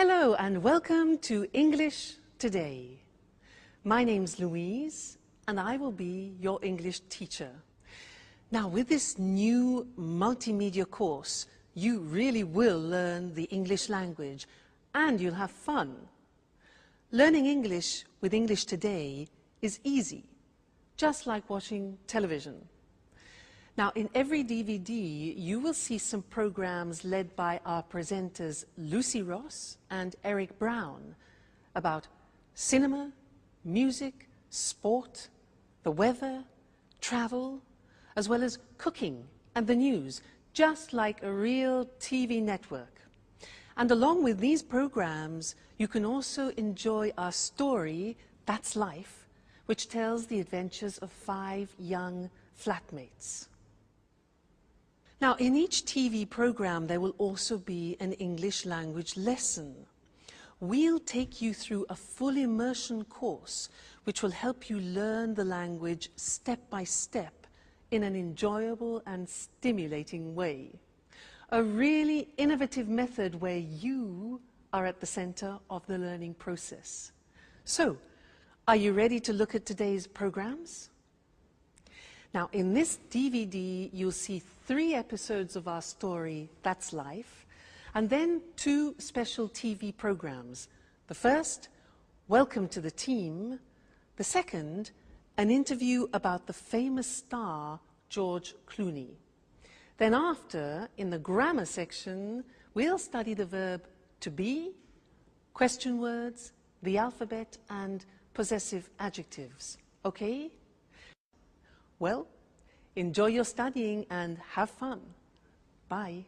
Hello and welcome to English Today. My name's Louise and I will be your English teacher. Now with this new multimedia course, you really will learn the English language and you'll have fun. Learning English with English Today is easy, just like watching television. Now, in every DVD, you will see some programs led by our presenters Lucy Ross and Eric Brown about cinema, music, sport, the weather, travel, as well as cooking and the news, just like a real TV network. And along with these programs, you can also enjoy our story, That's Life, which tells the adventures of 5 young flatmates. Now, in each TV program, there will also be an English language lesson. We'll take you through a full immersion course, which will help you learn the language step by step in an enjoyable and stimulating way. A really innovative method where you are at the center of the learning process. So, are you ready to look at today's programs? Now, in this DVD, you'll see 3 episodes of our story, That's Life, and then 2 special TV programs. The first, Welcome to the Team. The second, an interview about the famous star, George Clooney. Then after, in the grammar section, we'll study the verb to be, question words, the alphabet, and possessive adjectives. Okay? Well, enjoy your studying and have fun. Bye.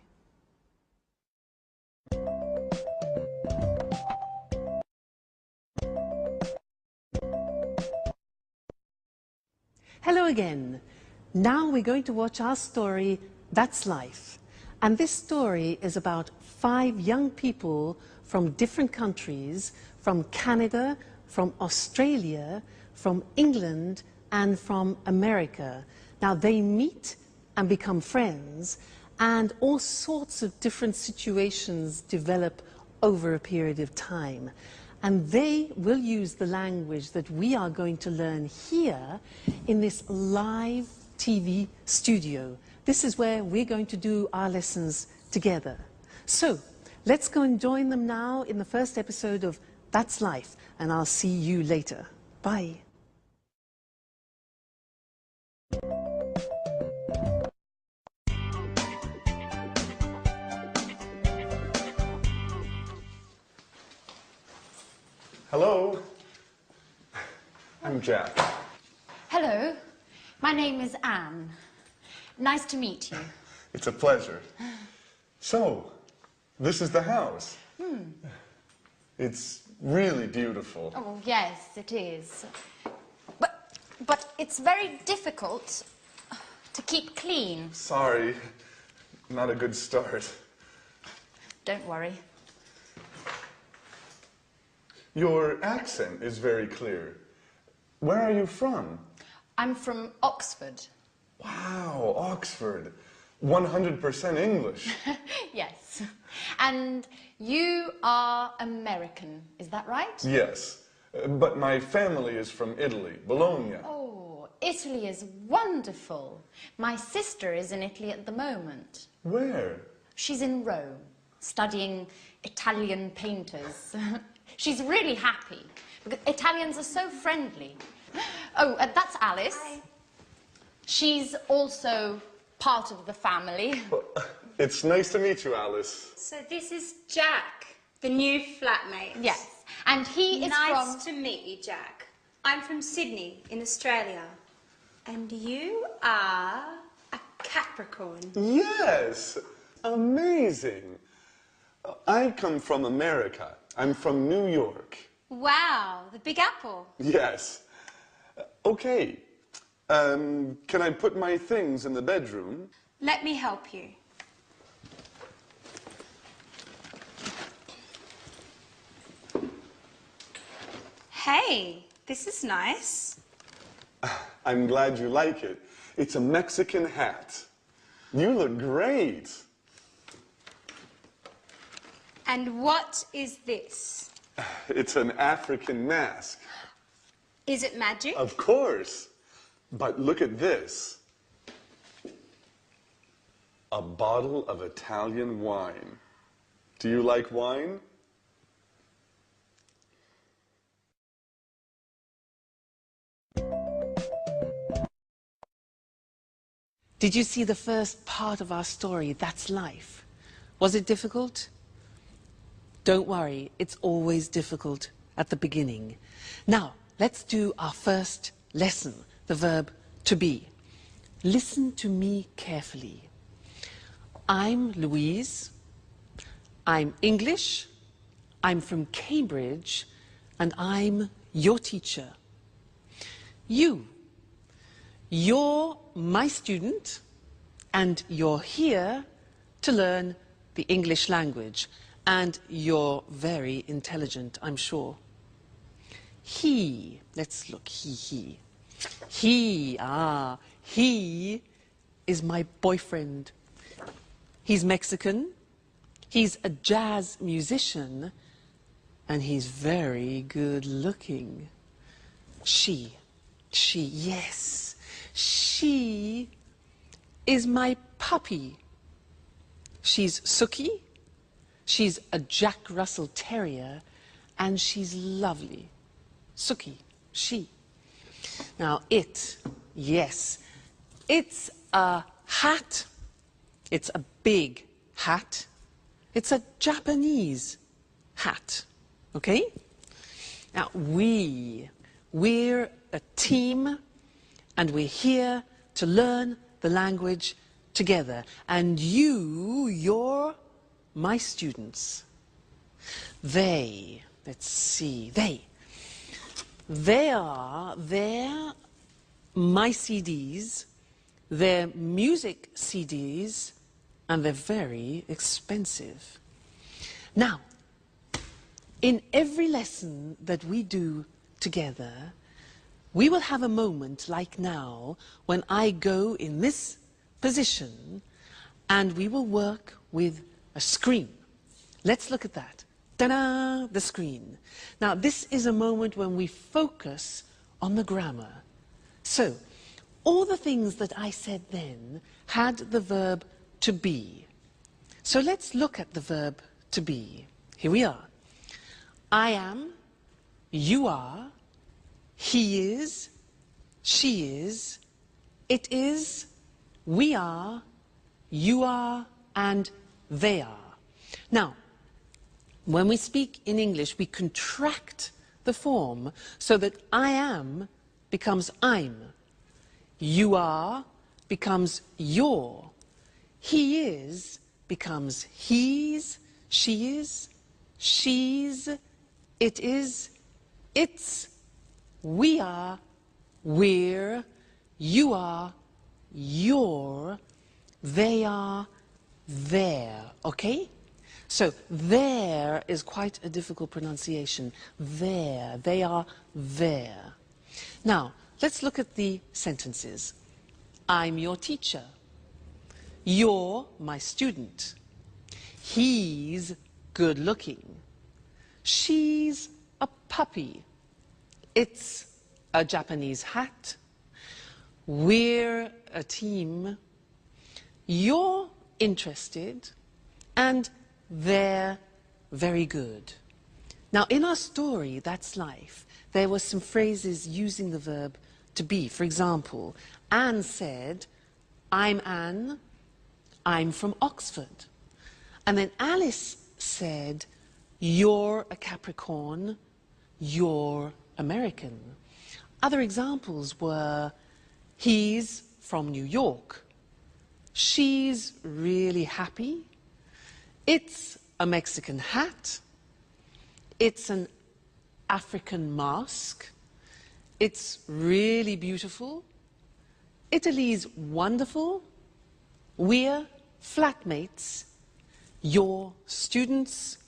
Hello again. Now we're going to watch our story, That's Life. And this story is about 5 young people from different countries, from Canada, from Australia, from England, and from America. Now they meet and become friends, and all sorts of different situations develop over a period of time. And they will use the language that we are going to learn here in this live TV studio. This is where we're going to do our lessons together. So let's go and join them now in the first episode of That's Life, and I'll see you later. Bye. Hello, I'm Jack. Hello, my name is Anne. Nice to meet you. It's a pleasure. So, this is the house. It's really beautiful. Oh, yes, it is. But it's very difficult to keep clean. Sorry, not a good start. Don't worry. Your accent is very clear. Where are you from? I'm from Oxford. Wow, Oxford. 100% English. Yes. And you are American, is that right? Yes, but my family is from Italy, Bologna. Oh, Italy is wonderful. My sister is in Italy at the moment. Where? She's in Rome, studying Italian painters. She's really happy, because Italians are so friendly. Oh, that's Alice. Hi. She's also part of the family. Well, it's nice to meet you, Alice. So this is Jack, the new flatmate. Yes, and he is Nice to meet you, Jack. I'm from Sydney, in Australia. And you are a Capricorn. Yes, amazing. I come from America. I'm from New York. Wow, the Big Apple. Yes. Okay. Can I put my things in the bedroom? Let me help you. Hey, this is nice. I'm glad you like it. It's a Mexican hat. You look great. And what is this? It's an African mask. Is it magic? Of course. But look at this. A bottle of Italian wine. Do you like wine? Did you see the first part of our story, That's Life? Was it difficult? Don't worry, it's always difficult at the beginning. Now, let's do our first lesson, the verb to be. Listen to me carefully. I'm Louise. I'm English. I'm from Cambridge. And I'm your teacher. You're my student, and you're here to learn the English language. And you're very intelligent, I'm sure. Let's look, he is my boyfriend. He's Mexican, he's a jazz musician, and he's very good looking. She is my puppy. She's Suki, she's a Jack Russell Terrier, and she's lovely. Suki, she. Now it's a hat. It's a big hat. It's a Japanese hat, okay? Now we're a team, and we're here to learn the language together. And you're my students. They're my CDs, they're music CDs, and they're very expensive. Now, in every lesson that we do together, we will have a moment like now when I go in this position and we will work with a screen. Let's look at that. Ta-da! The screen. Now, this is a moment when we focus on the grammar. So, all the things that I said then had the verb to be. So let's look at the verb to be. Here we are. I am, you are, he is, she is, it is, we are, you are, and they are. Now, when we speak in English, we contract the form so that I am becomes I'm. You are becomes your. He is becomes he's, she is, she's, it is, it's, we are, we're, you are, you're, they are, they're, okay? So there is quite a difficult pronunciation. There, they are there. Now, let's look at the sentences. I'm your teacher. You're my student. He's good looking. She's a puppy. It's a Japanese hat. We're a team. You're interested. And they're very good. Now, in our story, That's Life, there were some phrases using the verb to be. For example, Anne said, I'm Anne, I'm from Oxford. And then Alice said, you're a Capricorn, you're American. Other examples were, he's from New York, she's really happy, it's a Mexican hat, it's an African mask, it's really beautiful, Italy's wonderful, we're flatmates, you're students,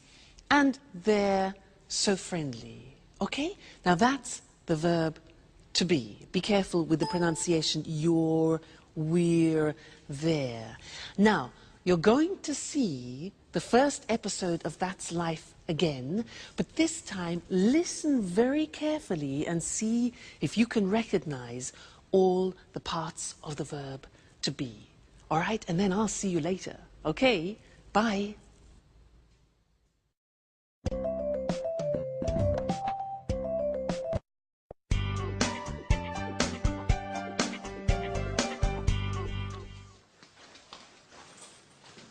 and they're so friendly. Okay? Now that's the verb to be. Be careful with the pronunciation, you're, we're, there. Now, you're going to see the first episode of That's Life again, but this time listen very carefully and see if you can recognize all the parts of the verb to be. All right, and then I'll see you later. Okay, bye.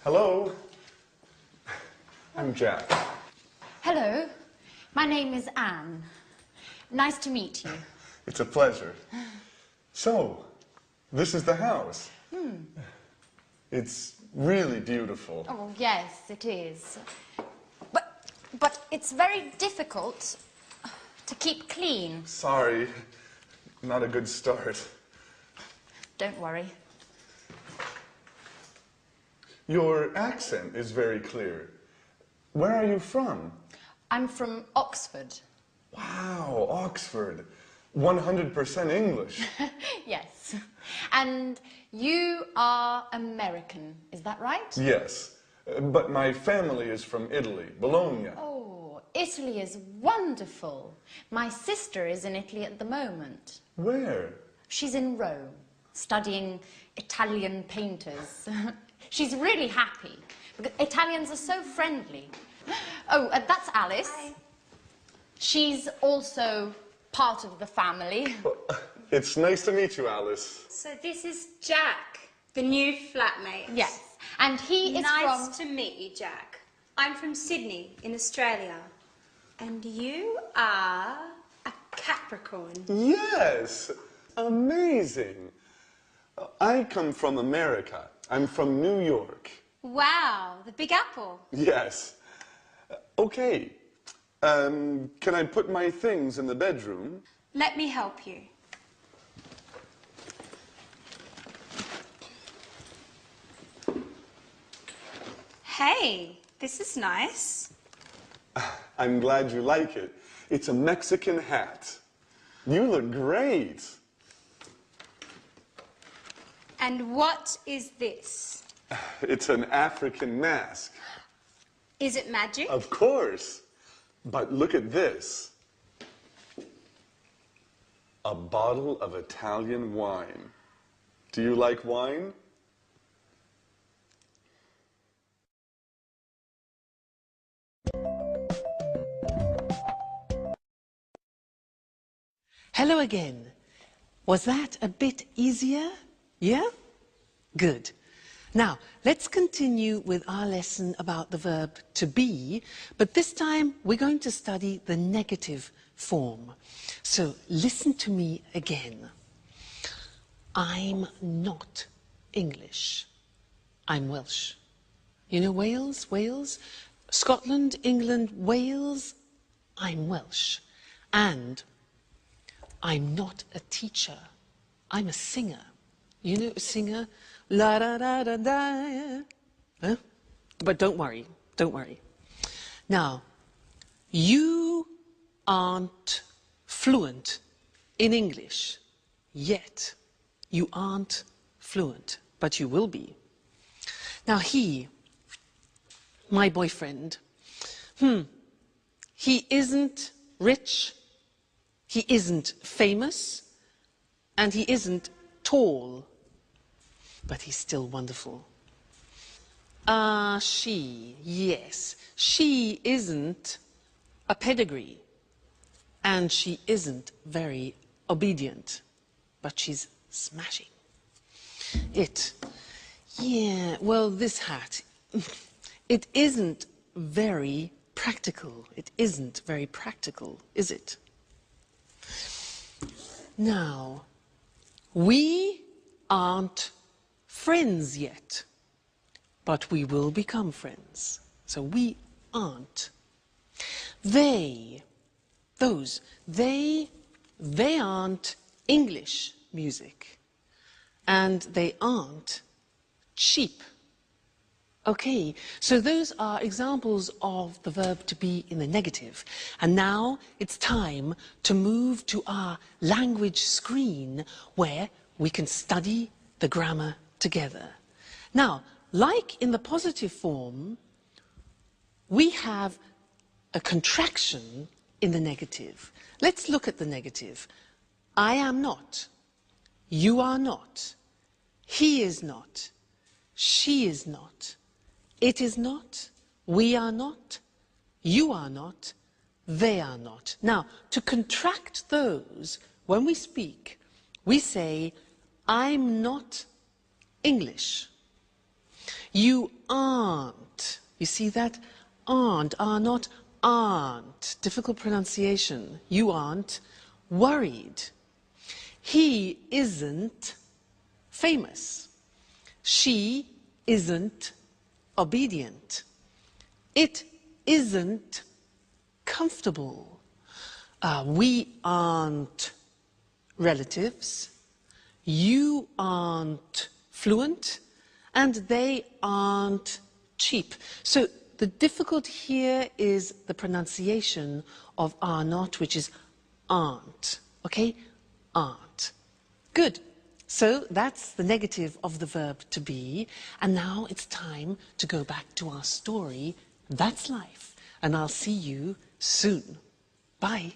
Hello. I'm Jack. Hello, my name is Anne. Nice to meet you. It's a pleasure. So, this is the house. It's really beautiful. Oh, yes, it is. But it's very difficult to keep clean. Sorry, not a good start. Don't worry. Your accent is very clear. Where are you from? I'm from Oxford. Wow, Oxford. 100% English. Yes. And you are American, is that right? Yes, but my family is from Italy, Bologna. Oh, Italy is wonderful. My sister is in Italy at the moment. Where? She's in Rome, studying Italian painters. She's really happy, because Italians are so friendly. Oh, that's Alice. Hi. She's also part of the family. It's nice to meet you, Alice. So this is Jack, the new flatmate. Yes, and he is Nice to meet you, Jack. I'm from Sydney, in Australia. And you are a Capricorn. Yes, amazing. I come from America. I'm from New York. Wow, the Big Apple. Yes. Okay. Can I put my things in the bedroom? Let me help you. Hey, this is nice. I'm glad you like it. It's a Mexican hat. You look great. And what is this? It's an African mask. Is it magic? Of course. But look at this. A bottle of Italian wine. Do you like wine? Hello again. Was that a bit easier? Yeah? Good. Now, let's continue with our lesson about the verb to be, but this time we're going to study the negative form. So listen to me again. I'm not English. I'm Welsh. You know Wales? Wales? Scotland, England, Wales? I'm Welsh. And I'm not a teacher. I'm a singer. You know a singer? La da da da da. Huh? But don't worry, don't worry. Now, you aren't fluent in English yet. You aren't fluent, but you will be. Now he, my boyfriend, he isn't rich, he isn't famous, and he isn't tall, but he's still wonderful. She, yes, she isn't a pedigree, and she isn't very obedient, but she's smashing. Yeah, well, this hat, it isn't very practical. It isn't very practical, is it? Now, we aren't friends yet, but we will become friends. So we aren't. They aren't English music, and they aren't cheap. Okay, so those are examples of the verb to be in the negative. And now it's time to move to our language screen where we can study the grammar together. Now, like in the positive form, we have a contraction in the negative. Let's look at the negative. I am not. You are not. He is not. She is not. It is not. We are not. You are not. They are not. Now, to contract those, when we speak, we say, I'm not English. You aren't. You see that? Aren't, are not, aren't. Difficult pronunciation. You aren't worried. He isn't famous. She isn't obedient. It isn't comfortable. We aren't relatives. You aren't fluent. And they aren't cheap. So the difficulty here is the pronunciation of are not, which is aren't. Okay? Aren't. Good. So that's the negative of the verb to be. And now it's time to go back to our story. That's life. And I'll see you soon. Bye.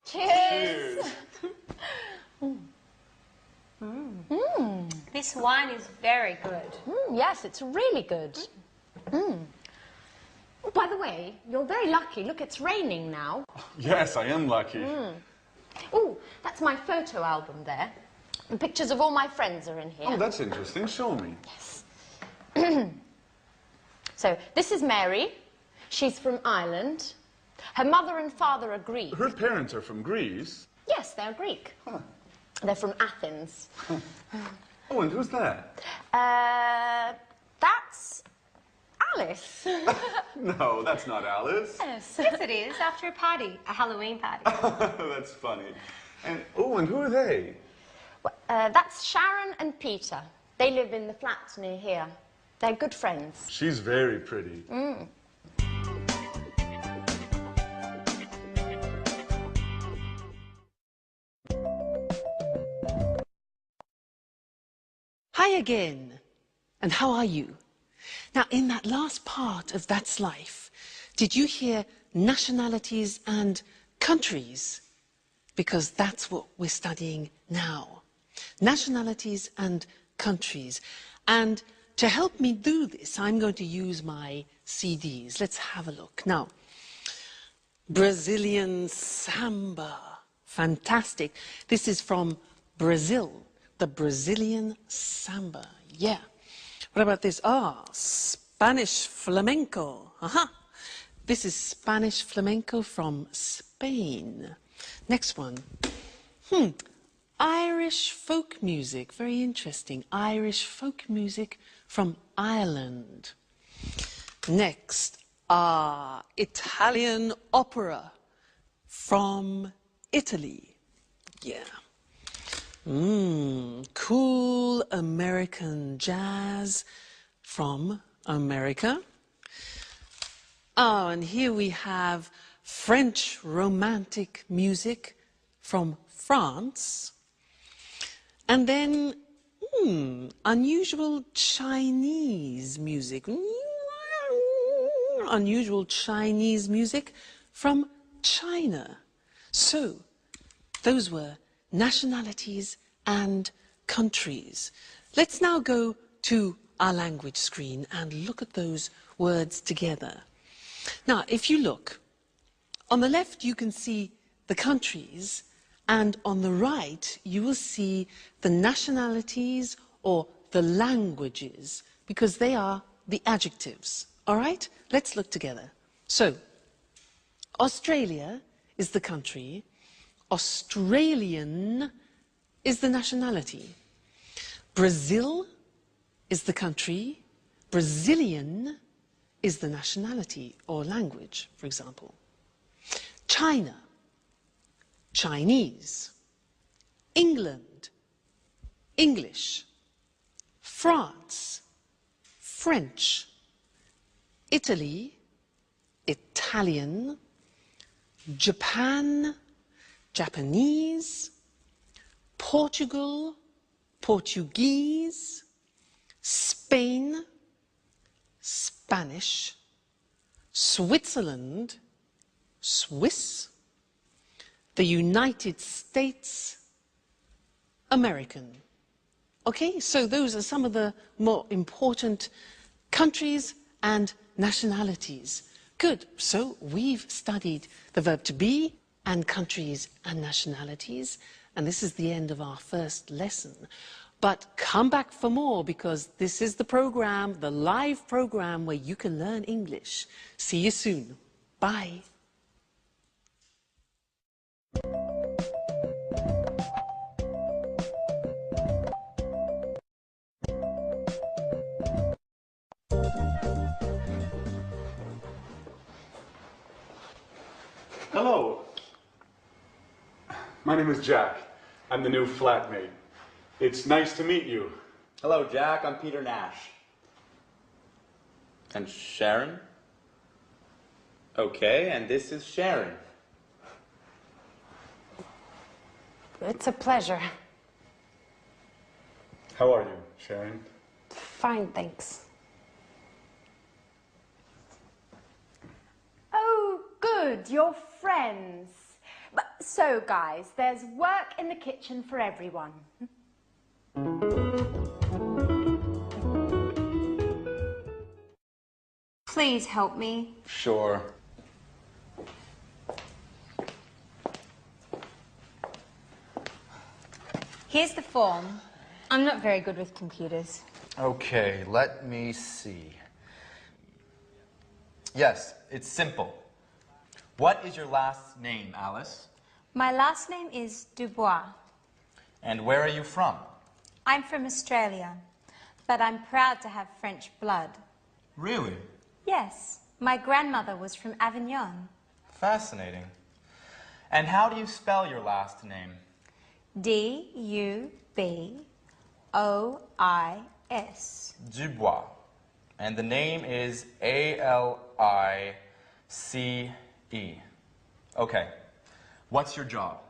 Cheers! This wine is very good. Yes, it's really good. Oh, by the way, you're very lucky. Look, it's raining now. Yes, I am lucky. Oh, that's my photo album there. And pictures of all my friends are in here. Oh, that's interesting. Show me. So, this is Mary. She's from Ireland. Her mother and father are Greek. Her parents are from Greece. Yes, they're Greek. They're from Athens. Oh, and who's that? That's Alice. No, that's not Alice. Yes. Yes, it is. After a party, a Halloween party. That's funny. And who are they? That's Sharon and Peter. They live in the flats near here. They're good friends. She's very pretty. Hi again. And how are you? Now, in that last part of That's Life, did you hear nationalities and countries? Because that's what we're studying now. Nationalities and countries. And to help me do this, I'm going to use my CDs. Let's have a look. Now, Brazilian samba. Fantastic. This is from Brazil. The Brazilian samba. Yeah. What about this? Spanish flamenco. This is Spanish flamenco from Spain. Next one. Irish folk music. Very interesting. Irish folk music from Ireland. Next. Italian opera from Italy. Yeah. Cool American jazz from America. Oh, and here we have French romantic music from France. And then unusual Chinese music. Unusual Chinese music from China. So, those were nationalities and countries. Let's now go to our language screen and look at those words together. Now, if you look, on the left you can see the countries, and on the right you will see the nationalities or the languages, because they are the adjectives. All right? Let's look together. So, Australia is the country. Australian is the nationality. Brazil is the country. Brazilian is the nationality or language, for example. China, Chinese. England, English. France, French. Italy, Italian. Japan, Japanese. Portugal, Portuguese, Spain, Spanish, Switzerland, Swiss, the United States, American. Okay, so those are some of the more important countries and nationalities. Good, so we've studied the verb to be and countries and nationalities, and this is the end of our first lesson. But come back for more, because this is the program, the live program where you can learn English. See you soon. Bye. Hello. My name is Jack. I'm the new flatmate. It's nice to meet you. Hello, Jack. I'm Peter Nash. And Sharon? Okay, and this is Sharon. It's a pleasure. How are you, Sharon? Fine, thanks. Oh, good, you're friends. But, so, guys, there's work in the kitchen for everyone. Please help me. Sure. Here's the form. I'm not very good with computers. Okay, let me see. Yes, it's simple. What is your last name, Alice? My last name is Dubois. And where are you from? I'm from Australia, but I'm proud to have French blood. Really? Yes, my grandmother was from Avignon. Fascinating. And how do you spell your last name? D-U-B-O-I-S. Dubois. And the name is A-L-I-C-E. Okay. What's your job?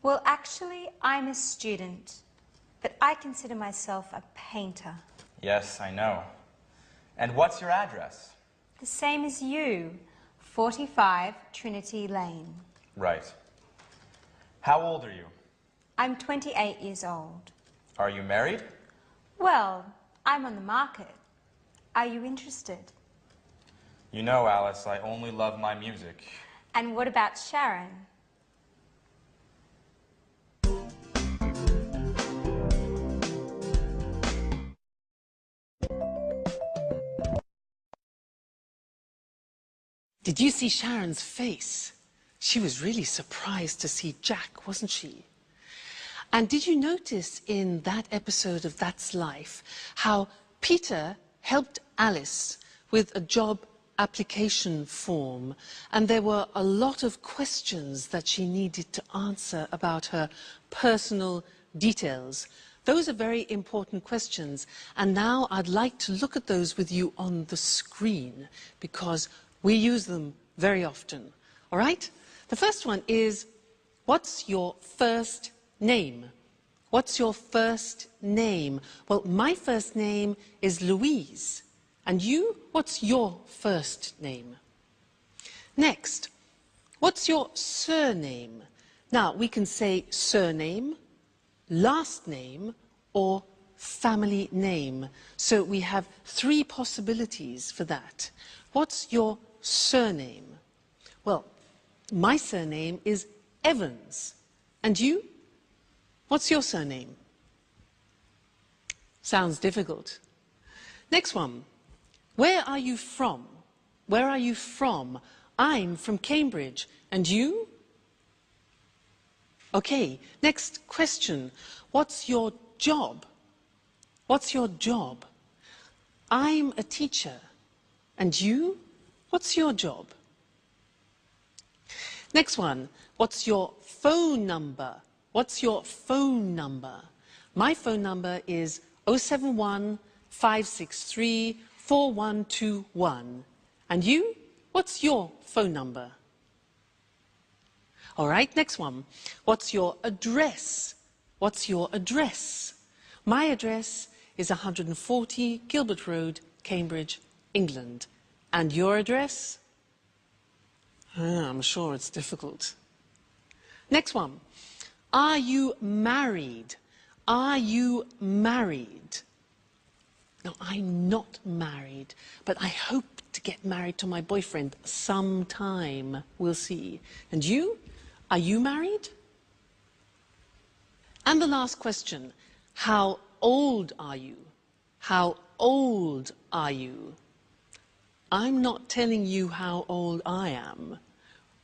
Well, actually, I'm a student, but I consider myself a painter. Yes, I know. And what's your address? The same as you, 45 Trinity Lane. Right. How old are you? I'm 28 years old. Are you married? Well, I'm on the market. Are you interested? You know, Alice, I only love my music. And what about Sharon? Did you see Sharon's face? She was really surprised to see Jack, wasn't she? And did you notice in that episode of That's Life how Peter helped Alice with a job application form, and there were a lot of questions that she needed to answer about her personal details. Those are very important questions, and now I'd like to look at those with you on the screen, because we use them very often. All right? The first one is, what's your first name? What's your first name? Well, my first name is Louise. And you, what's your first name? Next, what's your surname? Now, we can say surname, last name, or family name. So we have three possibilities for that. What's your surname? Well, my surname is Evans. And you? What's your surname? Sounds difficult. Next one. Where are you from? Where are you from? I'm from Cambridge. And you? Okay, next question. What's your job? What's your job? I'm a teacher. And you? What's your job? Next one. What's your phone number? What's your phone number? My phone number is 071 563 4121. And you? What's your phone number? All right, next one. What's your address? What's your address? My address is 140 Gilbert Road, Cambridge, England. And your address? I'm sure it's difficult. Next one. Are you married? Are you married? No, I'm not married, but I hope to get married to my boyfriend sometime. We'll see. And you? Are you married? And the last question. How old are you? How old are you? I'm not telling you how old I am.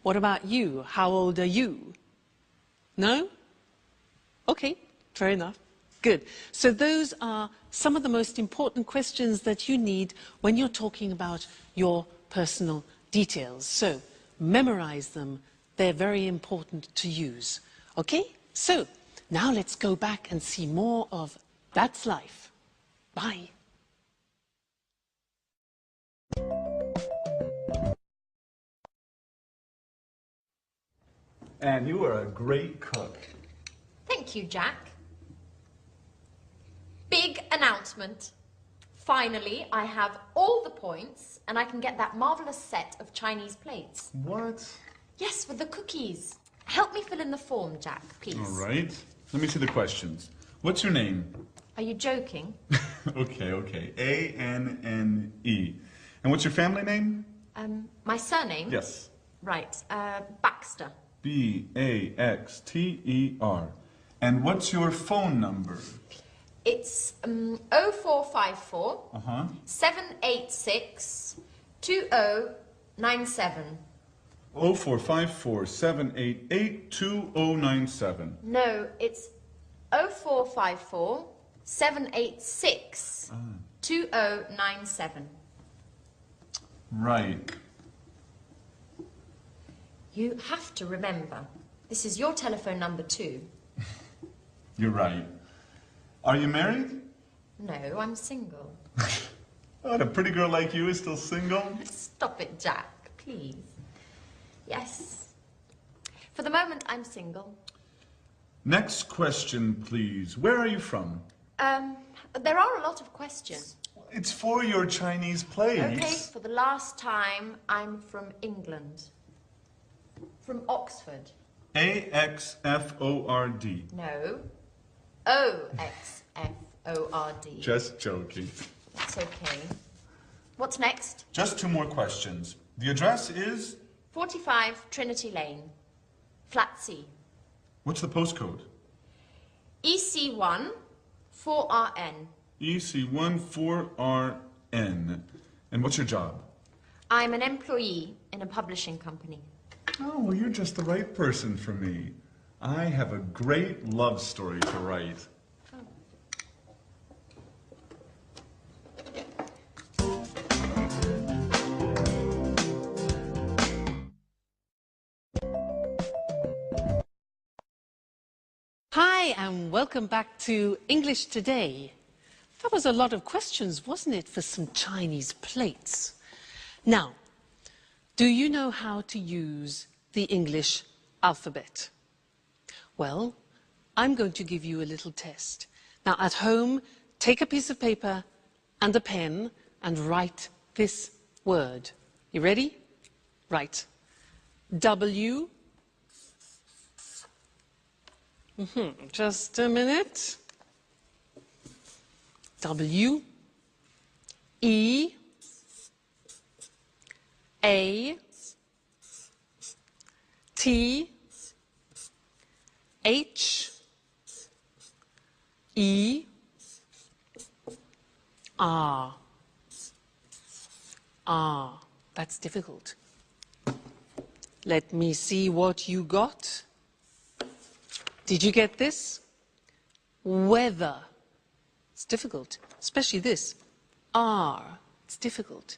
What about you? How old are you? No? Okay, fair enough. Good. So those are some of the most important questions that you need when you're talking about your personal details. So memorize them. They're very important to use. Okay? So now let's go back and see more of That's Life. Bye. Anne, you are a great cook. Thank you, Jack. Big announcement. Finally, I have all the points and I can get that marvelous set of Chinese plates. What? Yes, with the cookies. Help me fill in the form, Jack, please. All right. Let me see the questions. What's your name? Are you joking? Okay. A-N-N-E. And what's your family name? My surname? Yes. Right, Baxter. B-A-X-T-E-R. And what's your phone number? It's 0454 786 2097. 0454 788 2097. No, it's 0454 786 2097. Right. You have to remember, this is your telephone number too. You're right. Are you married? No, I'm single. Oh, a pretty girl like you is still single? Stop it, Jack, please. Yes. For the moment, I'm single. Next question, please. Where are you from? There are a lot of questions. It's for your Chinese plays. Okay, for the last time, I'm from England. From Oxford. A-X-F-O-R-D. No. O-X-F-O-R-D. Just joking. That's okay. What's next? Just two more questions. The address is? 45 Trinity Lane. Flat C. What's the postcode? EC1 4RN. EC1 4RN. And what's your job? I'm an employee in a publishing company. Oh, well, you're just the right person for me. I have a great love story to write. Hi, and welcome back to English Today. That was a lot of questions, wasn't it, for some Chinese plates? Now, do you know how to use the English alphabet? Well, I'm going to give you a little test. Now, at home, take a piece of paper and a pen and write this word. You ready? Write W. Just a minute. W. E. A. T. H. E. R. R. That's difficult. Let me see what you got. Did you get this? Weather. It's difficult, especially this. R. It's difficult.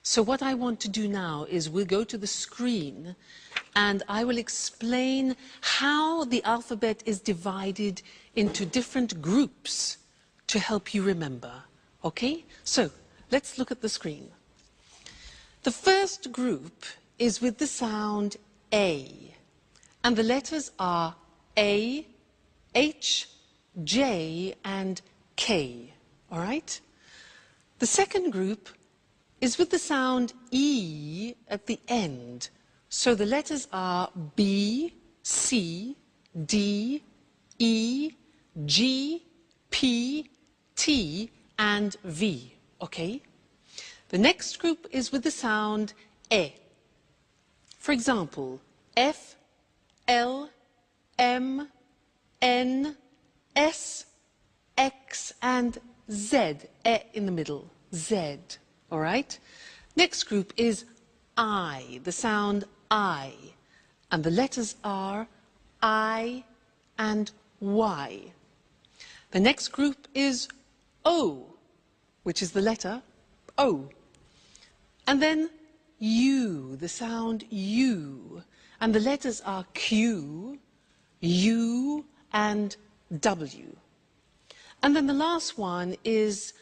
So what I want to do now is we'll go to the screen and I will explain how the alphabet is divided into different groups to help you remember. Okay? So let's look at the screen. The first group is with the sound A. And the letters are A, H, J, and K, all right? The second group is with the sound E at the end. So the letters are B, C, D, E, G, P, T, and V, okay? The next group is with the sound E. For example, F, L, M, N, S, X, and Z, E in the middle, Z, all right? Next group is I, the sound I, and the letters are I and Y. The next group is O, which is the letter O. And then U, the sound U, and the letters are Q, U, and W. And then the last one is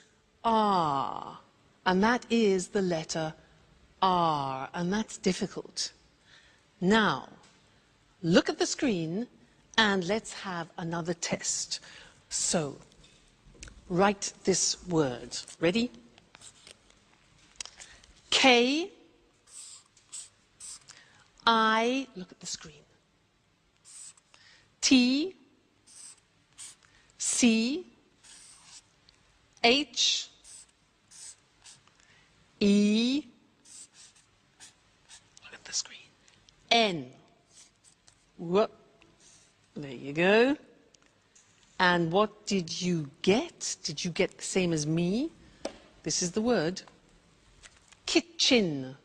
R, and that is the letter R, and that's difficult. Now, look at the screen and let's have another test. So, write this word. Ready? K, I, look at the screen. T, C, H, E, look at the screen, N. Whoop. There you go. And what did you get? Did you get the same as me? This is the word. Kitchen.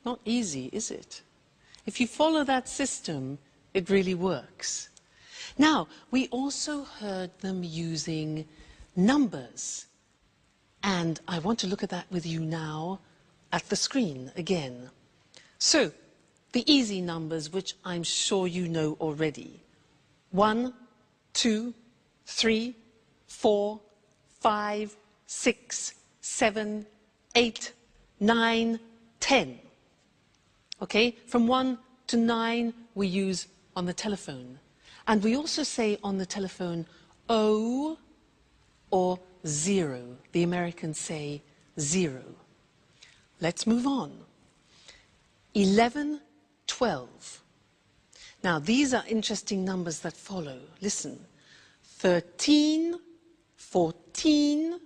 Not easy, is it? If you follow that system, it really works. Now, we also heard them using numbers. And I want to look at that with you now at the screen again. So, the easy numbers, which I'm sure you know already. 1, 2, 3, 4, 5, 6, 7, 8, 9, 10. Okay? From 1 to 9 we use on the telephone. And we also say on the telephone O or 0. The Americans say 0. Let's move on. 11, 12. Now these are interesting numbers that follow. Listen. 13, 14,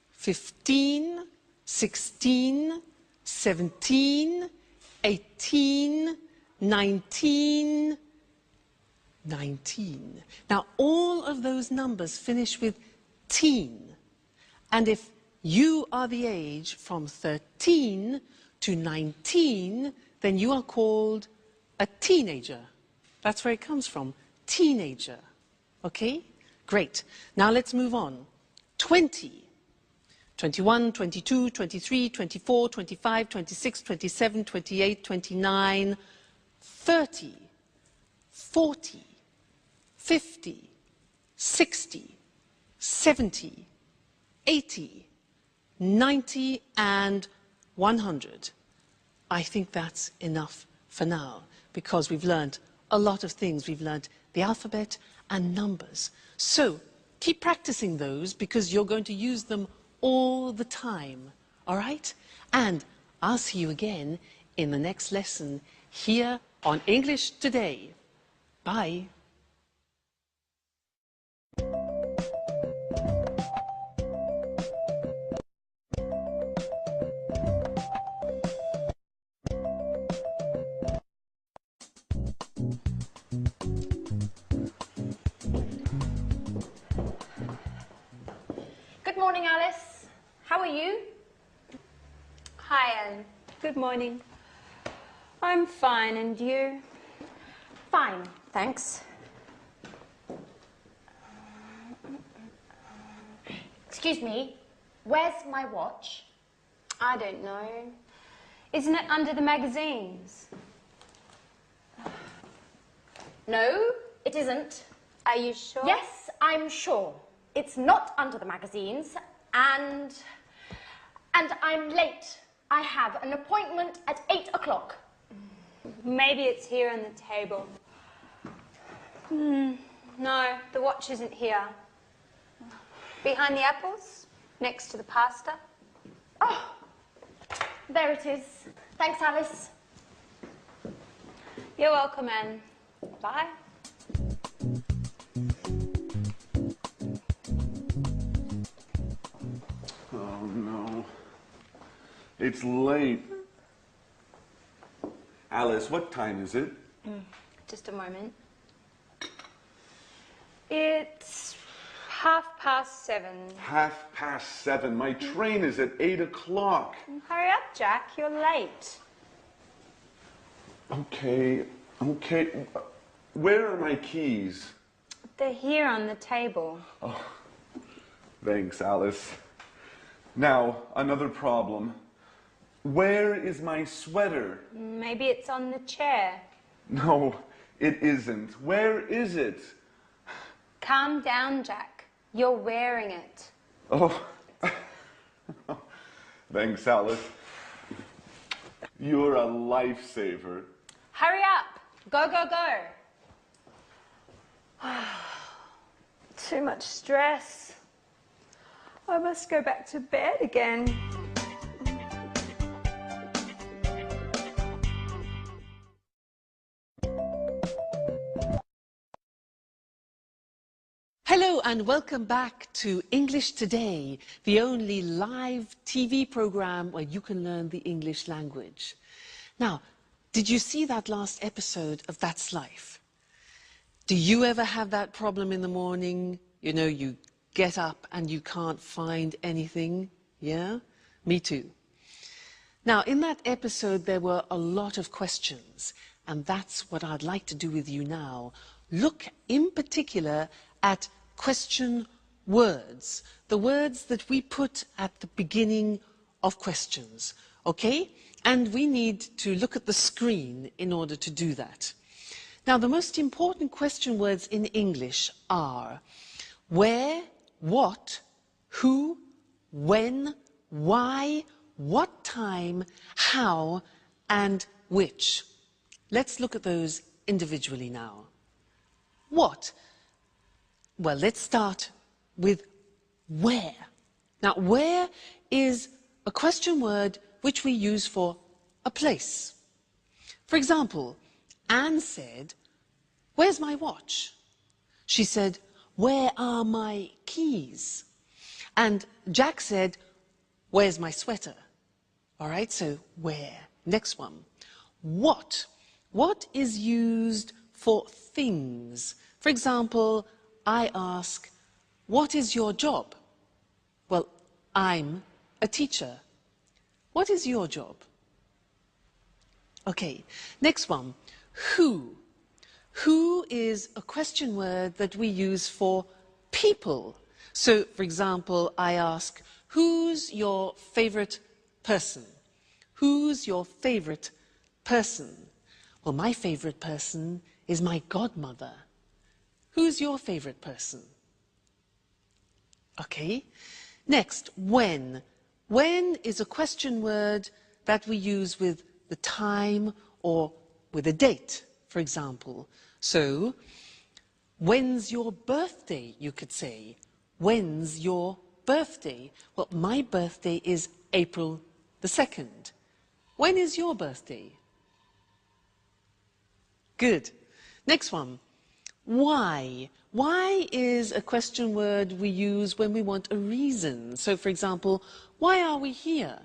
15, 16, 17, 18, 19, 19. Now all of those numbers finish with teen. And if you are the age from 13 to 19, then you are called a teenager. That's where it comes from, teenager. Okay? Great. Now let's move on. 20. 21, 22, 23, 24, 25, 26, 27, 28, 29, 30, 40, 50, 60, 70, 80, 90, and 100. I think that's enough for now, because we've learned a lot of things. We've learned the alphabet and numbers. So keep practicing those, because you're going to use them all the time, all right? And I'll see you again in the next lesson here on English Today. Bye. Good morning, Alice. How are you? Hi, Ellen. Good morning. I'm fine, and you? Fine, thanks. Excuse me, where's my watch? I don't know. Isn't it under the magazines? No, it isn't. Are you sure? Yes, I'm sure. It's not under the magazines, and I'm late. I have an appointment at 8 o'clock. Maybe it's here on the table. No, the watch isn't here. Behind the apples, next to the pasta. Oh, there it is. Thanks, Alice. You're welcome, Anne. Bye. Oh, no. It's late. Alice, what time is it? Just a moment. It's 7:30. 7:30. My train is at 8 o'clock. Hurry up, Jack. You're late. Okay. Where are my keys? They're here on the table. Thanks, Alice. Now, another problem. Where is my sweater? Maybe it's on the chair. No, it isn't. Where is it? Calm down, Jack. You're wearing it. Oh. Thanks, Alice. You're a lifesaver. Hurry up. Go, go, go. Too much stress. I must go back to bed again. Hello and welcome back to English Today, the only live TV program where you can learn the English language. Now, did you see that last episode of That's Life? Do you ever have that problem in the morning? You know, you get up and you can't find anything? Yeah? Me too. Now, in that episode, there were a lot of questions, and that's what I'd like to do with you now. Look in particular at question words, the words that we put at the beginning of questions, okay? And we need to look at the screen in order to do that. Now, the most important question words in English are where, what, who, when, why, what time, how, and which. Let's look at those individually now. What? Well, let's start with where. Now, where is a question word which we use for a place. For example, Anne said, "Where's my watch?" She said, "Where are my keys?" And Jack said, "Where's my sweater?" All right, so where? Next one. What? What is used for things? For example, I ask, "What is your job?" Well, I'm a teacher. What is your job? Okay, next one. Who? Who is a question word that we use for people. So, for example, I ask, "Who's your favorite person?" Who's your favorite person? Well, my favorite person is my godmother. Who's your favorite person? Okay. Next, when. When is a question word that we use with the time or with a date, for example. So, when's your birthday, you could say. When's your birthday? Well, my birthday is April the 2nd. When is your birthday? Good. Next one. Why? Why is a question word we use when we want a reason. So, for example, why are we here?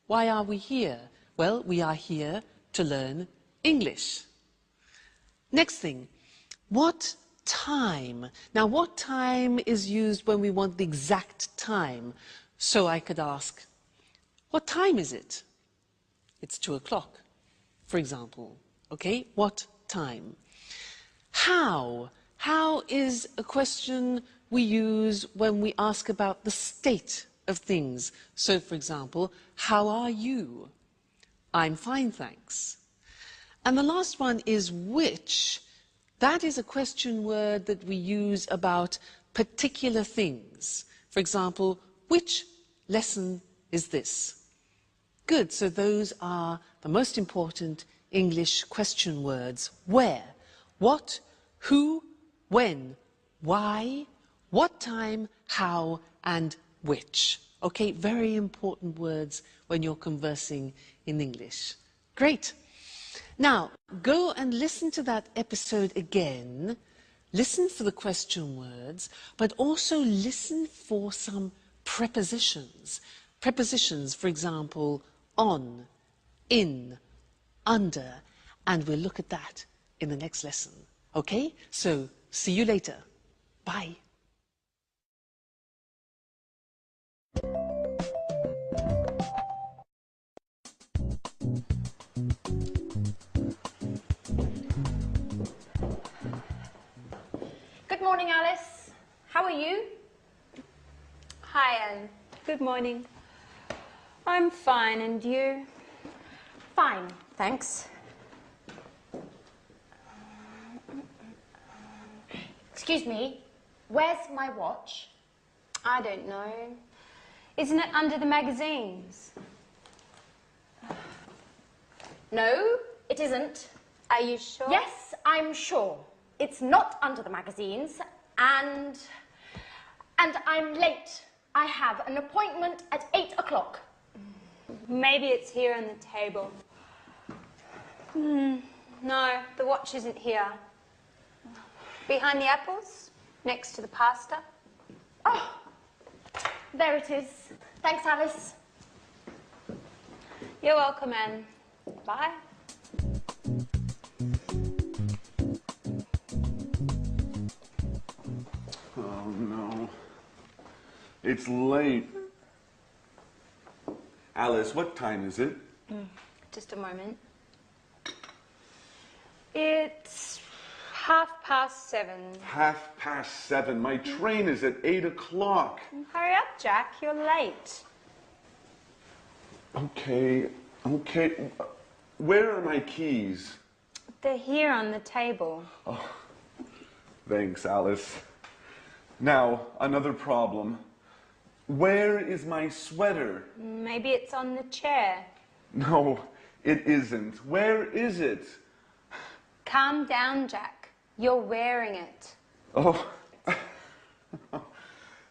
Why are we here? Well, we are here to learn English. Next thing, what time? Now, what time is used when we want the exact time? So I could ask, what time is it? It's 2 o'clock, for example. Okay, what time? How? How is a question we use when we ask about the state of things. So, for example, how are you? I'm fine, thanks. And the last one is which. That is a question word that we use about particular things. For example, which lesson is this? Good, so those are the most important English question words. Where, what, who, when, why, what time, how, and which. Okay, very important words when you're conversing in English. Great. Now, go and listen to that episode again. Listen for the question words, but also listen for some prepositions. Prepositions, for example, on, in, under, and we'll look at that in the next lesson. Okay? So, see you later. Bye. Good morning, Alice. How are you? Hi, Anne. Good morning. I'm fine, and you? Fine, thanks. Excuse me, where's my watch? I don't know. Isn't it under the magazines? No, it isn't. Are you sure? Yes, I'm sure. It's not under the magazines, and I'm late. I have an appointment at 8 o'clock. Maybe it's here on the table. No, the watch isn't here. Behind the apples, next to the pasta. Oh, there it is. Thanks, Alice. You're welcome, Anne. Bye. Oh, no. It's late. Alice, what time is it? Just a moment. It's 7:30. 7:30. My train is at 8 o'clock. Hurry up, Jack. You're late. Okay. Where are my keys? They're here on the table. Thanks, Alice. Now, another problem. Where is my sweater? Maybe it's on the chair. No, it isn't. Where is it? Calm down, Jack. You're wearing it. Oh.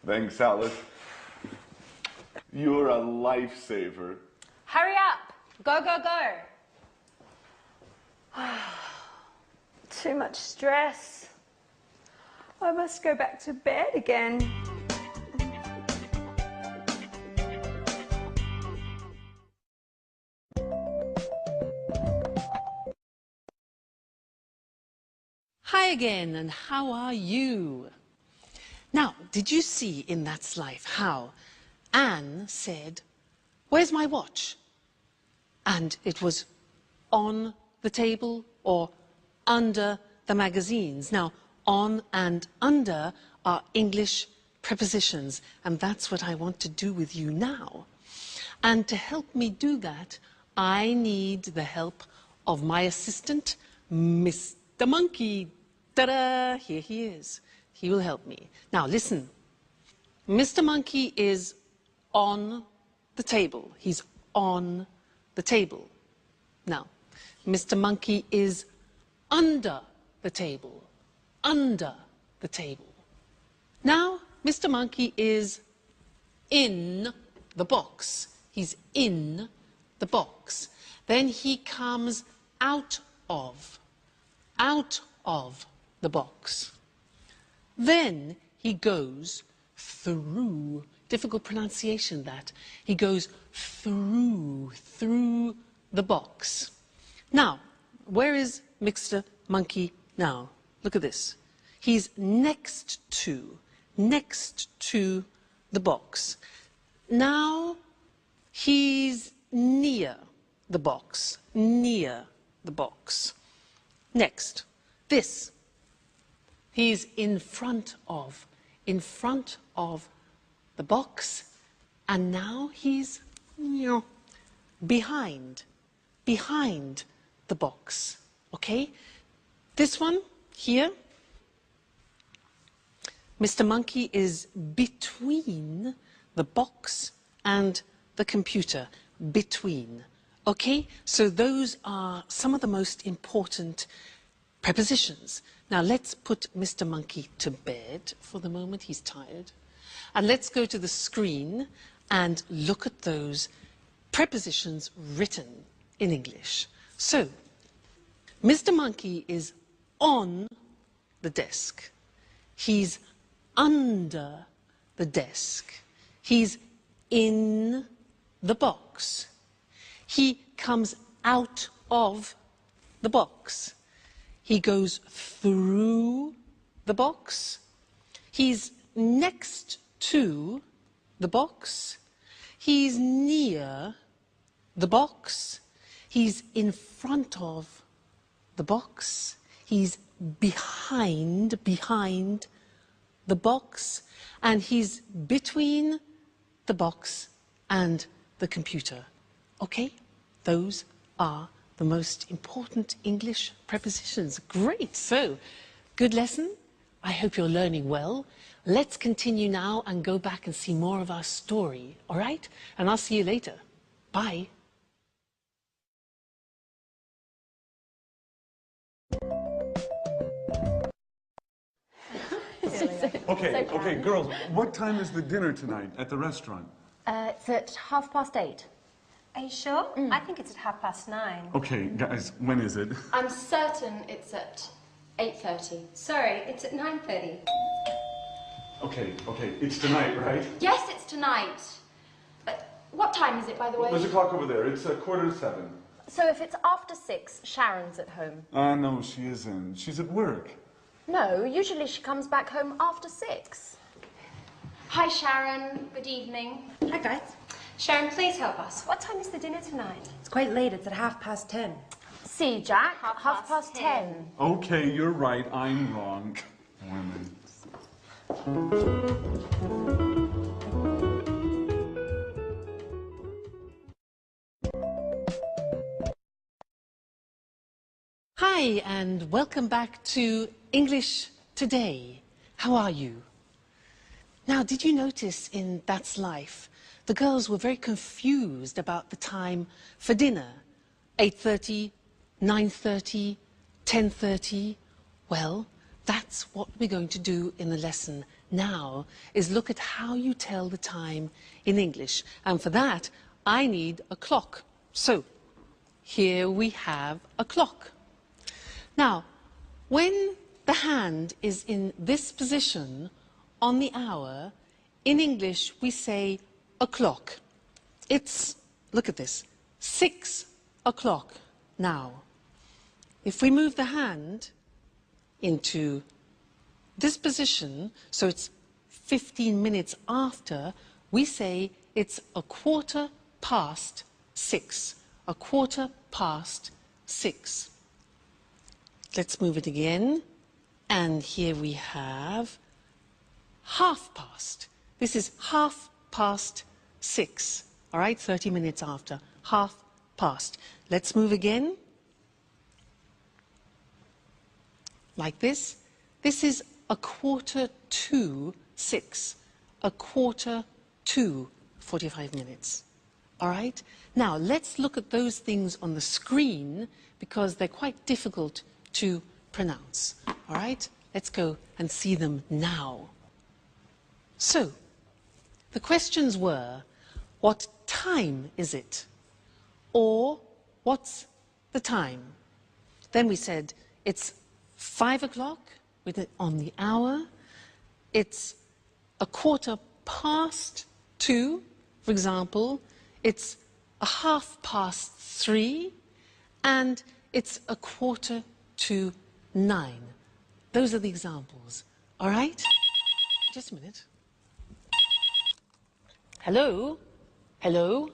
Thanks, Alice. You're a lifesaver. Hurry up. Go, go, go. Too much stress. I must go back to bed again. Hi again, and how are you? Now, did you see in that slide how Anne said, "Where's my watch?" And it was on the table or under the magazines. Now, on and under are English prepositions, and that's what I want to do with you now. And to help me do that, I need the help of my assistant, Mr. Monkey. Ta-da! Here he is. He will help me. Now, listen. Mr. Monkey is on the table. He's on the table. Now, Mr. Monkey is under the table. Under the table. Now, Mr. Monkey is in the box. He's in the box. Then he comes out of the box. Then he goes through, difficult pronunciation that, he goes through the box. Now, where is Mr. Monkey now? Look at this. He's next to the box. Now, he's near the box, Next, this. He's in front of the box, and now he's behind the box, okay? This one here, Mr. Monkey is between the box and the computer, between, okay? So those are some of the most important prepositions. Now let's put Mr. Monkey to bed for the moment, he's tired. And let's go to the screen and look at those prepositions written in English. So, Mr. Monkey is on the desk. He's under the desk. He's in the box. He comes out of the box. He goes through the box. He's next to the box. He's near the box. He's in front of the box. He's behind the box. And he's between the box and the computer. Okay? Those are the most important English prepositions. Great. So, good lesson. I hope you're learning well. Let's continue now and go back and see more of our story. All right? And I'll see you later. Bye. Okay, girls, what time is the dinner tonight at the restaurant? It's at 8:30. Are you sure? I think it's at 9:30. Okay, guys, when is it? I'm certain it's at 8:30. Sorry, it's at 9:30. Okay, it's tonight, right? Yes, it's tonight. What time is it, by the way? There's a clock over there. It's 7:15. So if it's after 6, Sharon's at home. No, she isn't. She's at work. No, usually she comes back home after 6. Hi, Sharon. Good evening. Hi, guys. Sharon, please help us. What time is the dinner tonight? It's quite late. It's at 10:30. See, Jack, Half past 10. Okay, you're right. I'm wrong. Women. Hi, and welcome back to English Today. How are you? Now, did you notice in That's Life, the girls were very confused about the time for dinner? 8:30, 9:30, 10:30? Well, that's what we're going to do in the lesson now, is look at how you tell the time in English. And for that, I need a clock. So, here we have a clock. Now, when the hand is in this position on the hour, in English we say o'clock. It's, look at this, 6 o'clock now. If we move the hand into this position, so it's 15 minutes after, we say it's 6:15. 6:15. Let's move it again. And here we have 6:30. This is 6:30. All right, 30 minutes after. 6:30. Let's move again. Like this. This is 6:45. 45 minutes. All right? Now, let's look at those things on the screen because they're quite difficult to pronounce. All right? Let's go and see them now. So, the questions were, what time is it? Or, what's the time? Then we said, it's 5 o'clock with it on the hour. It's 2:15, for example. It's 3:30, and it's 8:45. Those are the examples. All right? Just a minute. Hello? Hello?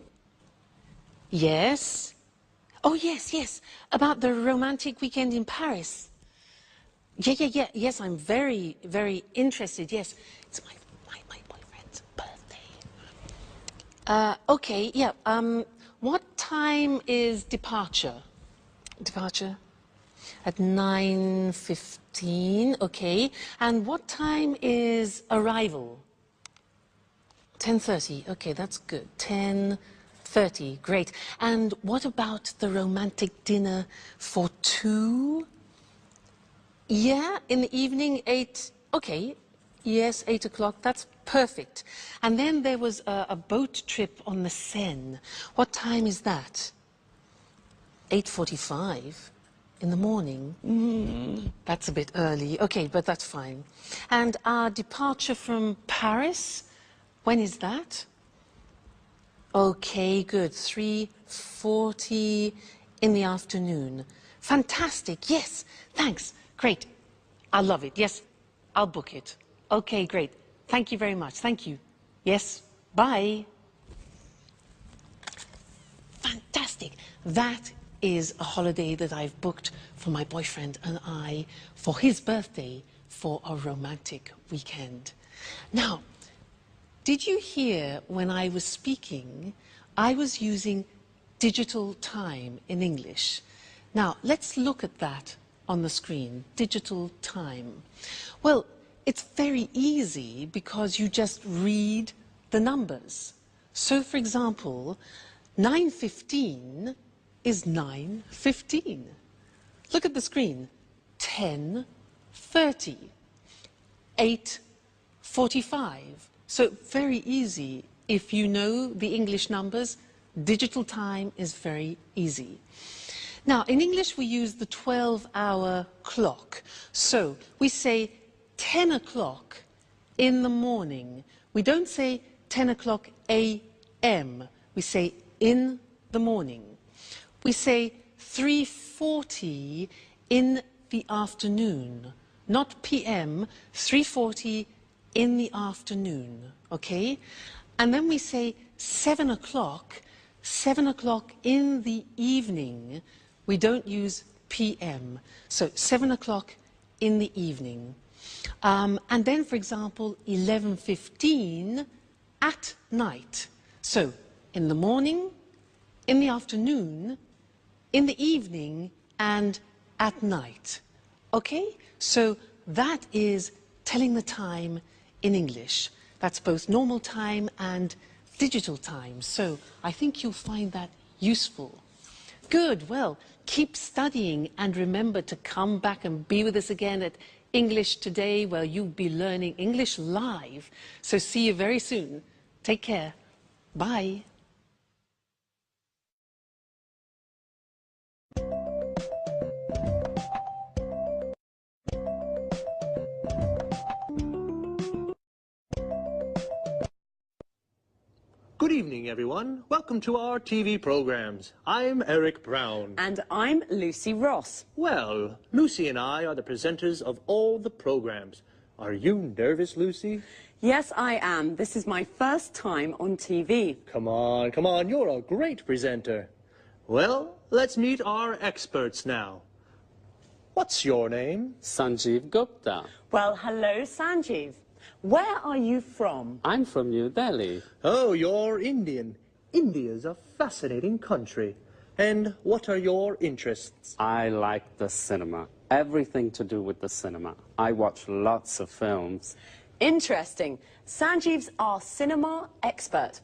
Yes? Oh, yes. About the romantic weekend in Paris. Yeah. Yes, I'm very, very interested. Yes. It's my boyfriend's birthday. Okay, yeah. What time is departure? Departure? At 9:15, okay. And what time is arrival? 10:30, okay, that's good. 10:30, great. And what about the romantic dinner for two? Yeah, in the evening, 8, okay. Yes, 8 o'clock, that's perfect. And then there was a boat trip on the Seine. What time is that? 8:45 in the morning. That's a bit early. Okay, but that's fine. And our departure from Paris, when is that? Okay, good. 3:40 in the afternoon. Fantastic. Yes, thanks. Great. I'll love it. Yes, I'll book it. Okay, great. Thank you very much. Thank you. Yes, bye. Fantastic. That is a holiday that I've booked for my boyfriend and I for his birthday for a romantic weekend. Now, did you hear when I was speaking, I was using digital time in English. Now, let's look at that on the screen, digital time. Well, it's very easy because you just read the numbers. So, for example, 9:15 is 9:15. Look at the screen. 10:30. 8:45. So very easy. If you know the English numbers, digital time is very easy. Now, in English, we use the 12-hour clock. So we say 10 o'clock in the morning. We don't say 10 o'clock a.m. We say in the morning. We say 3:40 in the afternoon, not p.m., 3:40 in the afternoon, okay? And then we say 7 o'clock in the evening. We don't use p.m., so 7 o'clock in the evening. And then, for example, 11:15 at night. So, in the morning, in the afternoon, in the evening, and at night. Okay? So that is telling the time in English. That's both normal time and digital time. So I think you'll find that useful. Good. Well, keep studying and remember to come back and be with us again at English Today, where you'll be learning English live. So see you very soon. Take care. Bye. Good evening, everyone. Welcome to our TV programs. I'm Eric Brown. And I'm Lucy Ross. Well, Lucy and I are the presenters of all the programs. Are you nervous, Lucy? Yes, I am. This is my first time on TV. Come on, you're a great presenter. Well, let's meet our experts now. What's your name? Sanjeev Gupta. Well, hello, Sanjeev. Where are you from? I'm from New Delhi. Oh, you're Indian. India's a fascinating country. And what are your interests? I like the cinema. Everything to do with the cinema. I watch lots of films. Interesting. Sanjeev's our cinema expert.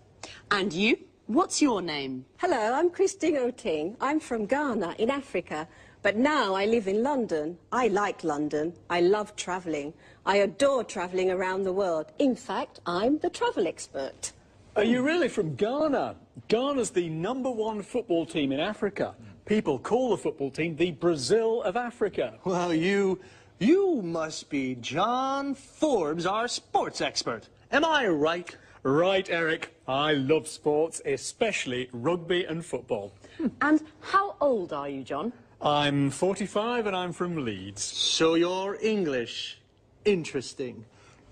And you? What's your name? Hello, I'm Christine Oting. I'm from Ghana in Africa. But now I live in London. I like London. I love travelling. I adore travelling around the world. In fact, I'm the travel expert. Are you really from Ghana? Ghana's the #1 football team in Africa. People call the football team the Brazil of Africa. Well, you must be John Forbes, our sports expert. Am I right? Right, Eric. I love sports, especially rugby and football. And how old are you, John? I'm 45 and I'm from Leeds. So you're English. Interesting.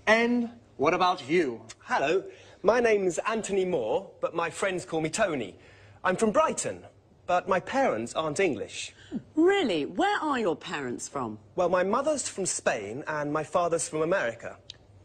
And what about you? Hello, my name's Anthony Moore, but my friends call me Tony. I'm from Brighton, but my parents aren't English. Really? Where are your parents from? Well, my mother's from Spain and my father's from America.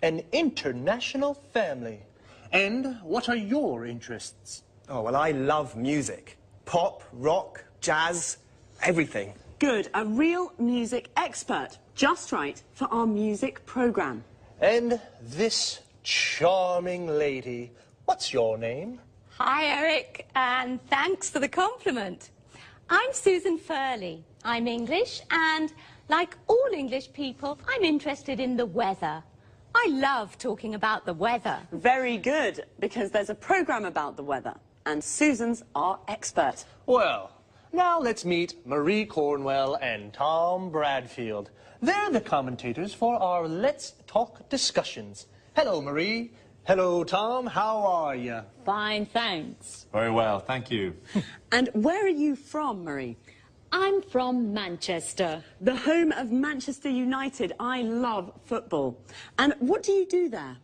An international family. And what are your interests? Oh, well, I love music. Pop, rock, jazz, everything. Good, a real music expert. Just right for our music programme. And this charming lady, what's your name? Hi, Eric, and thanks for the compliment. I'm Susan Furley. I'm English, and Like all English people, I'm interested in the weather. I love talking about the weather. Very good, because there's a programme about the weather, and Susan's our expert. Well, now let's meet Marie Cornwell and Tom Bradfield. They're the commentators for our Let's Talk discussions. Hello, Marie. Hello, Tom. How are you? Fine, thanks. Very well, thank you. And where are you from, Marie? I'm from Manchester. The home of Manchester United. I love football. And what do you do there?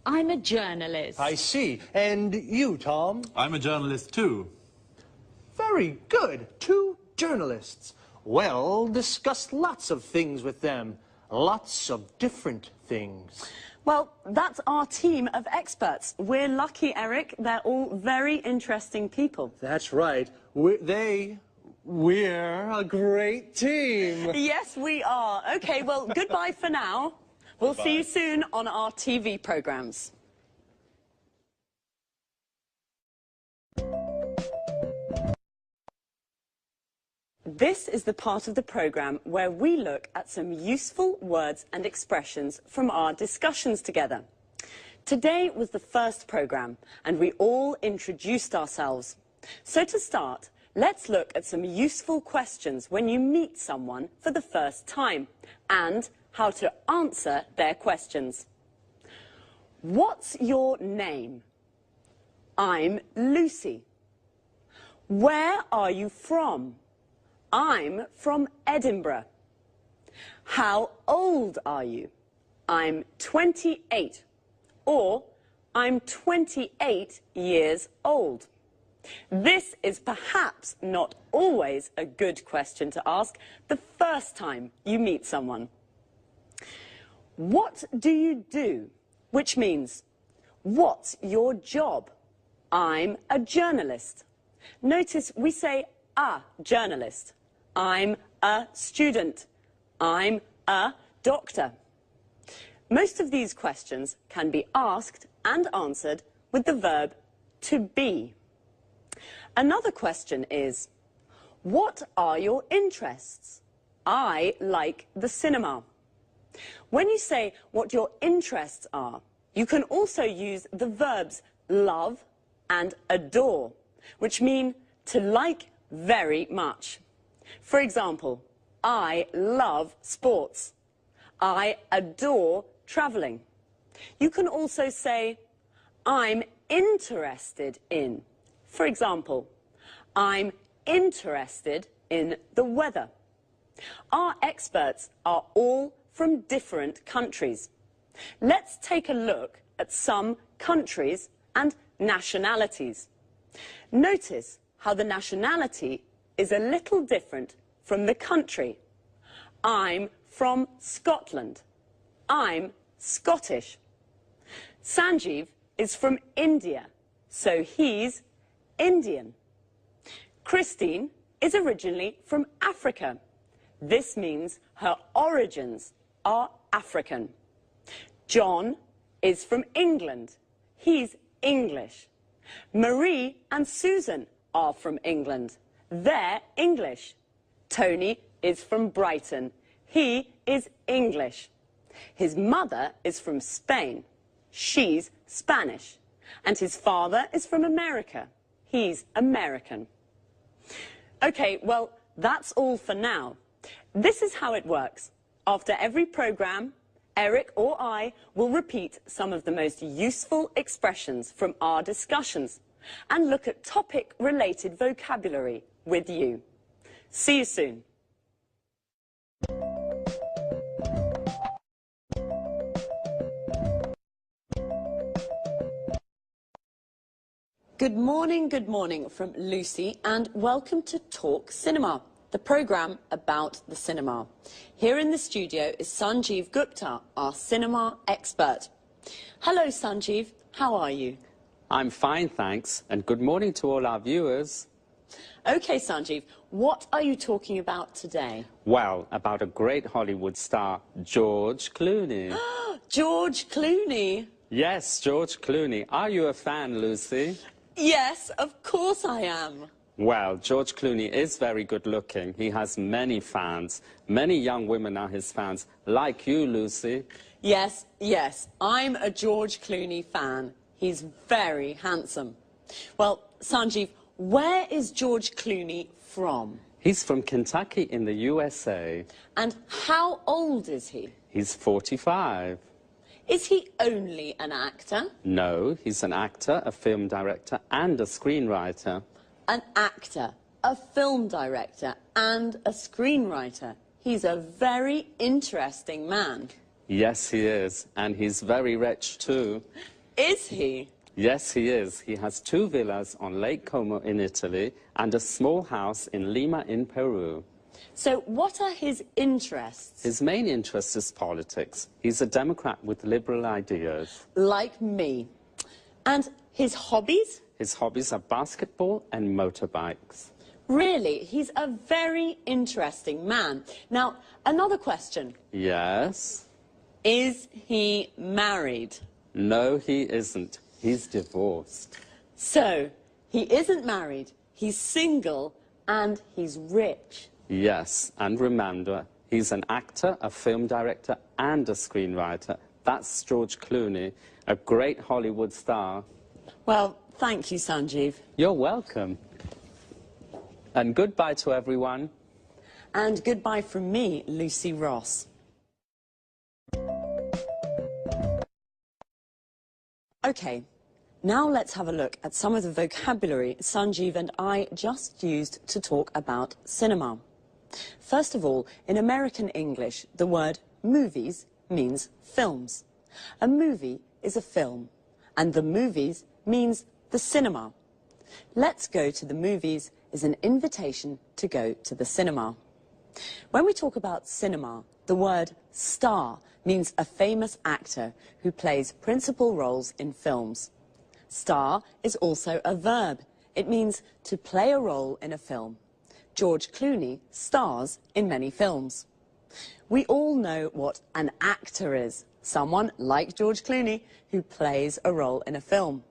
I'm a journalist. I see. And you, Tom? I'm a journalist too. Very good. 2 journalists. Well, discuss lots of things with them. Lots of different things. Well, that's our team of experts. We're lucky, Eric. They're all very interesting people. That's right. We're a great team. Yes, we are. OK, well, goodbye for now. We'll see you soon on our TV programmes. This is the part of the programme where we look at some useful words and expressions from our discussions together. Today was the first programme, and we all introduced ourselves. So to start, let's look at some useful questions when you meet someone for the first time, and how to answer their questions. What's your name? I'm Lucy. Where are you from? I'm from Edinburgh. How old are you? I'm 28. Or, I'm 28 years old. This is perhaps not always a good question to ask the first time you meet someone. What do you do? Which means, what's your job? I'm a journalist. Notice we say a journalist. I'm a student. I'm a doctor. Most of these questions can be asked and answered with the verb to be. Another question is, what are your interests? I like the cinema. When you say what your interests are, you can also use the verbs love and adore, which mean to like very much. For example, I love sports. I adore travelling. You can also say, I'm interested in. For example, I'm interested in the weather. Our experts are all from different countries. Let's take a look at some countries and nationalities. Notice how the nationality is a little different from the country. I'm from Scotland. I'm Scottish. Sanjeev is from India, so he's Indian. Christine is originally from Africa. This means her origins are African. John is from England. He's English. Marie and Susan are from England. They're English. Tony is from Brighton. He is English. His mother is from Spain. She's Spanish. And his father is from America. He's American. OK, well, that's all for now. This is how it works. After every programme, Eric or I will repeat some of the most useful expressions from our discussions and look at topic-related vocabulary with you. See you soon. Good morning from Lucy, and welcome to Talk Cinema, the programme about the cinema. Here in the studio is Sanjeev Gupta, our cinema expert. Hello, Sanjeev. How are you? I'm fine, thanks, and good morning to all our viewers. OK, Sanjeev, what are you talking about today? Well, about a great Hollywood star, George Clooney. George Clooney? Yes, George Clooney. Are you a fan, Lucy? Yes, of course I am. Well, George Clooney is very good looking. He has many fans. Many young women are his fans, like you, Lucy. Yes, yes, I'm a George Clooney fan. He's very handsome. Well, Sanjeev, where is George Clooney from? He's from Kentucky in the USA. And how old is he? He's 45. Is he only an actor? No, he's an actor, a film director, and a screenwriter. An actor, a film director, and a screenwriter. He's a very interesting man. Yes, he is. And he's very rich, too. Is he? Yes, he is. He has 2 villas on Lake Como in Italy and a small house in Lima in Peru. So what are his interests? His main interest is politics. He's a Democrat with liberal ideas. Like me. And his hobbies? His hobbies are basketball and motorbikes. Really, he's a very interesting man. Now, another question. Yes? Is he married? No, he isn't. He's divorced. So, he isn't married, he's single, and he's rich. Yes, and remember, he's an actor, a film director, and a screenwriter. That's George Clooney, a great Hollywood star. Well, thank you, Sanjeev. You're welcome. And goodbye to everyone. And goodbye from me, Lucy Ross. OK, now let's have a look at some of the vocabulary Sanjeev and I just used to talk about cinema. First of all, in American English, the word movies means films. A movie is a film, and the movies means the cinema. Let's go to the movies is an invitation to go to the cinema. When we talk about cinema, the word star means a famous actor who plays principal roles in films. Star is also a verb. It means to play a role in a film. George Clooney stars in many films. We all know what an actor is. Someone like George Clooney who plays a role in a film.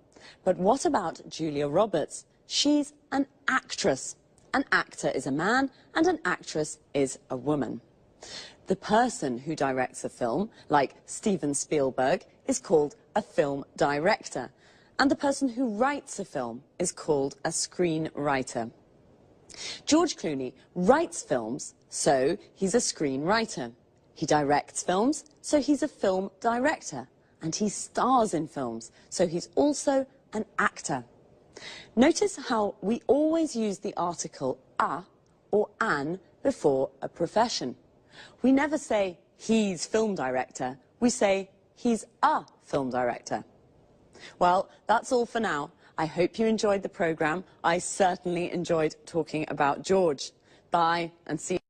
But what about Julia Roberts? She's an actress. An actor is a man and an actress is a woman. The person who directs a film, like Steven Spielberg, is called a film director. And the person who writes a film is called a screenwriter. George Clooney writes films, so he's a screenwriter. He directs films, so he's a film director. And he stars in films, so he's also an actor. Notice how we always use the article a or an before a profession. We never say he's film director, we say he's a film director. Well, that's all for now. I hope you enjoyed the programme. I certainly enjoyed talking about George. Bye and see you.